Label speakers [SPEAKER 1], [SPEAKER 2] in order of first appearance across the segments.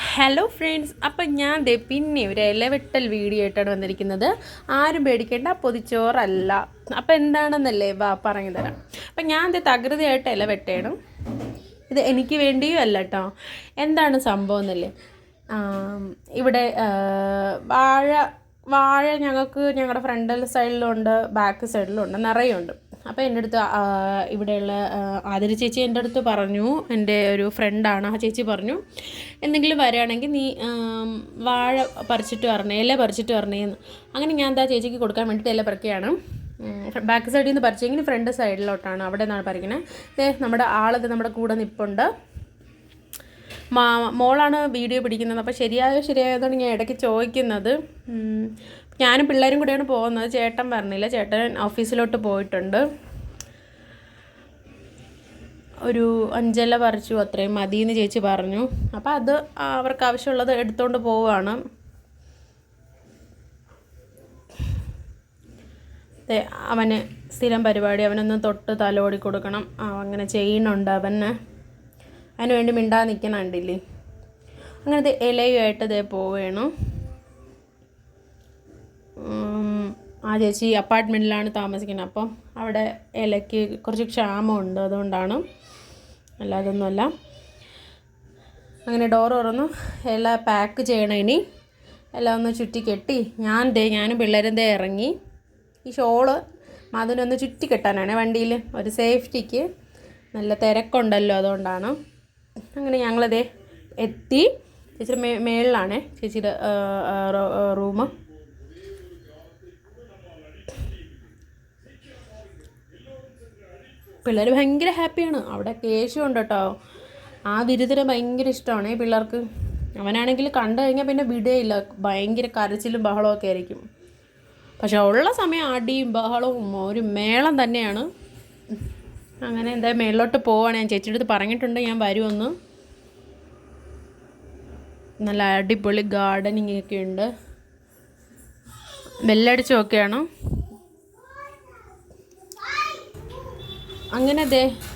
[SPEAKER 1] Hello friends, അപ്പം ഞാൻ ദേ പിന്നെ ഒരു ഇലവെട്ടൽ വീഡിയോ ആയിട്ടാണ് വന്നിരിക്കുന്നത്. ആരും പേടിക്കേണ്ട, പൊതിച്ചോറല്ല. അപ്പം എന്താണെന്നല്ലേ പറഞ്ഞു തരാം. അപ്പം ഞാൻ ദേ തകൃതിയായിട്ട് ഇല വെട്ടണം. ഇത് എനിക്ക് വേണ്ടിയും അല്ല കേട്ടോ. എന്താണ് സംഭവം എന്നല്ലേ, ഇവിടെ വാഴ ഞങ്ങളുടെ ഫ്രണ്ടൽ സൈഡിലുണ്ട്, ബാക്ക് സൈഡിലുണ്ട്, നിറയുണ്ട്. അപ്പോൾ എൻ്റെ അടുത്ത് ഇവിടെയുള്ള ആതിര ചേച്ചി എൻ്റെ അടുത്ത് പറഞ്ഞു, എൻ്റെ ഒരു ഫ്രണ്ടാണ് ആ ചേച്ചി പറഞ്ഞു, എന്തെങ്കിലും വരികയാണെങ്കിൽ നീ വാഴ പറിച്ചിട്ട് വരണേ, ഇല പറിച്ചിട്ട് വരണേന്ന്. അങ്ങനെ ഞാൻ എന്താ ചേച്ചിക്ക് കൊടുക്കാൻ വേണ്ടിയിട്ട് ഇല പറിക്കുകയാണ്. ബാക്ക് സൈഡിൽ നിന്ന് പറിച്ചെങ്കിൽ ഫ്രണ്ട് സൈഡിലോട്ടാണ്, അവിടെ നിന്നാണ് പറിക്കുന്നത്. നമ്മുടെ ആളത് നമ്മുടെ കൂടെ നിൽപ്പുണ്ട്. മോളാണ് വീഡിയോ പിടിക്കുന്നത്. അപ്പോൾ ശരിയായതുകൊണ്ട് ഞാൻ ഇടയ്ക്ക് ചോദിക്കുന്നത്. ഞാനും പിള്ളേരും കൂടെയാണ് പോകുന്നത്. ചേട്ടൻ പറഞ്ഞില്ല, ചേട്ടൻ ഓഫീസിലോട്ട് പോയിട്ടുണ്ട്. ഒരു 5 ഇല പറിച്ചു, അത്രയും മതിയെന്ന് ചേച്ചി പറഞ്ഞു. അപ്പോൾ അത് അവർക്ക് ആവശ്യമുള്ളത് എടുത്തുകൊണ്ട് പോവുകയാണ്. അവന് സ്ഥിരം പരിപാടി, അവനൊന്ന് തൊട്ട് തലോടി കൊടുക്കണം. അങ്ങനെ ചെയ്യുന്നുണ്ട് അതിന് വേണ്ടി മിണ്ടാതെ നിൽക്കണുണ്ടില്ലേ. അങ്ങനത്തെ ഇലയുമായിട്ട് ഇതേ പോവുകയാണ്. ആ ചേച്ചി അപ്പാർട്ട്മെൻറ്റിലാണ് താമസിക്കുന്നത്. അപ്പം അവിടെ ഇലയ്ക്ക് കുറച്ച് ക്ഷാമമുണ്ട്, അതുകൊണ്ടാണ്, അല്ലാതൊന്നുമല്ല. അങ്ങനെ ഡോർ തുറന്നു ഇല പാക്ക് ചെയ്യണം. ഇനി എല്ലാം ഒന്ന് ചുറ്റി കെട്ടി ഞാനും പിള്ളേരും ഇറങ്ങി. ഈ ഷോള് അതിനൊന്ന് ചുറ്റി കെട്ടാനാണ് വണ്ടിയിൽ, ഒരു സേഫ്റ്റിക്ക്. നല്ല തിരക്കുണ്ടല്ലോ, അതുകൊണ്ടാണ്. അങ്ങനെ ഞങ്ങളതേ എത്തി. ചേച്ചിയുടെ മേളിലാണ് ചേച്ചിയുടെ റൂം. പിള്ളേർ ഭയങ്കര ഹാപ്പിയാണ്. അവിടെ കേശുണ്ട് കേട്ടോ. ആ ബിരുദിനെ ഭയങ്കര ഇഷ്ടമാണ് ഈ പിള്ളേർക്ക്. അവനാണെങ്കിൽ കണ്ടു കഴിഞ്ഞാൽ പിന്നെ വിടുകയില്ല, ഭയങ്കര കരച്ചിലും ബഹളമൊക്കെ ആയിരിക്കും. പക്ഷെ ഉള്ള സമയം അടിയും ബഹളവും ഒരു മേളം തന്നെയാണ്. അങ്ങനെ എന്താ മേളിലോട്ട് പോവാണ്. ഞാൻ ചേച്ചിയുടെ അടുത്ത് പറഞ്ഞിട്ടുണ്ട് ഞാൻ വരുമെന്ന്. നല്ല അടിപൊളി ഗാർഡനിങ് ഒക്കെ ഉണ്ട്. ബെല്ലടിച്ചൊക്കെയാണ്. അങ്ങനെ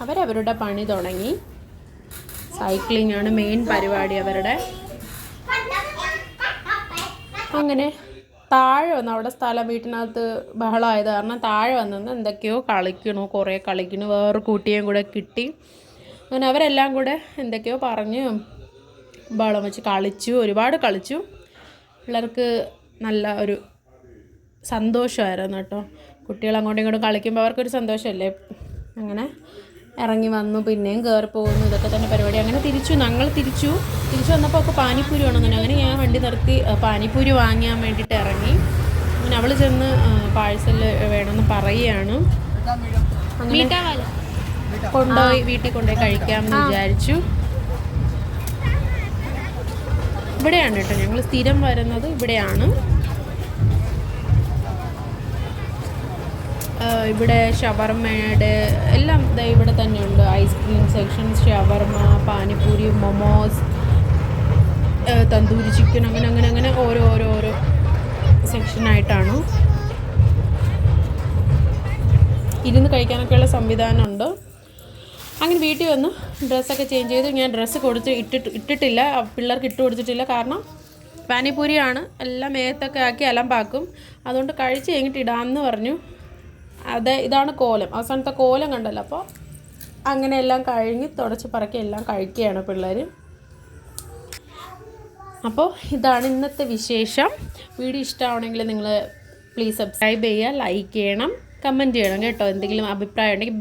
[SPEAKER 1] അവരവരുടെ പണി തുടങ്ങി. സൈക്ലിംഗ് ആണ് മെയിൻ പരിപാടി അവരുടെ. അങ്ങനെ താഴെ വന്ന് അവിടെ സ്ഥലം വീട്ടിനകത്ത് ബഹളമായത് കാരണം താഴെ വന്നെന്ന് എന്തൊക്കെയോ കുറേ കളിക്കണു. വേറെ കൂട്ടിയേയും കൂടെ കിട്ടി. അങ്ങനെ അവരെല്ലാം കൂടെ എന്തൊക്കെയോ പറഞ്ഞ് ബഹളം വെച്ച് ഒരുപാട് കളിച്ചു. പിള്ളേർക്ക് നല്ല ഒരു സന്തോഷമായിരുന്നു കേട്ടോ. കുട്ടികൾ അങ്ങോട്ടും ഇങ്ങോട്ടും കളിക്കുമ്പോൾ അവർക്കൊരു സന്തോഷമല്ലേ. അങ്ങനെ ഇറങ്ങി വന്നു, പിന്നെയും കയറി പോകുന്നു, ഇതൊക്കെ തന്നെ പരിപാടി. അങ്ങനെ ഞങ്ങൾ തിരിച്ചു വന്നപ്പോൾ ഒക്കെ പാനിപ്പൂരി വേണമെന്നു. അങ്ങനെ ഞാൻ വണ്ടി നിർത്തി പാനിപ്പൂരി വാങ്ങാൻ വേണ്ടിയിട്ട് ഇറങ്ങി. അങ്ങനെ അവൾ ചെന്ന് പാഴ്സൽ വേണമെന്ന് പറയുകയാണ്. അങ്ങനെ വീട്ടിൽ കൊണ്ടുപോയി കഴിക്കാമെന്ന് വിചാരിച്ചു. ഇവിടെയാണ് കേട്ടോ ഞങ്ങൾ സ്ഥിരം വരുന്നത്, ഇവിടെയാണ്. ഇവിടെ ഷവർമ്മയുടെ എല്ലാം ഇവിടെ തന്നെയുണ്ട്. ഐസ്ക്രീം സെക്ഷൻ, ഷവർമ്മ, പാനിപ്പൂരി, മൊമോസ്, തന്തൂരി ചിക്കൻ, അങ്ങനെ ഓരോ സെക്ഷനായിട്ടാണ്. ഇരുന്ന് കഴിക്കാനൊക്കെയുള്ള സംവിധാനമുണ്ട്. അങ്ങനെ വീട്ടിൽ വന്ന് ഡ്രസ്സൊക്കെ ചേഞ്ച് ചെയ്ത് ഞാൻ ഡ്രസ്സ് ഇട്ടിട്ടില്ല, പിള്ളേർക്ക് ഇട്ട് കൊടുത്തിട്ടില്ല. കാരണം പാനിപ്പൂരിയാണ്, എല്ലാം മേത്തൊക്കെ ആക്കി അലമ്പാക്കും. അതുകൊണ്ട് കഴിച്ച് കഴിഞ്ഞിട്ട് ഇടാമെന്ന് പറഞ്ഞു. ഇതാണ് കോലം, അവസാനത്തെ കോലം കണ്ടല്ലോ. അപ്പോൾ അങ്ങനെ എല്ലാം കഴിഞ്ഞ് തുടച്ച് പറക്കി എല്ലാം കഴിക്കുകയാണ് പിള്ളേർ. അപ്പോൾ ഇതാണ് ഇന്നത്തെ വിശേഷം. വീഡിയോ ഇഷ്ടമാണെങ്കിൽ നിങ്ങൾ പ്ലീസ് സബ്സ്ക്രൈബ് ചെയ്യുക, ലൈക്ക് ചെയ്യണം, കമൻറ്റ് ചെയ്യണം കേട്ടോ. എന്തെങ്കിലും അഭിപ്രായം ഉണ്ടെങ്കിൽ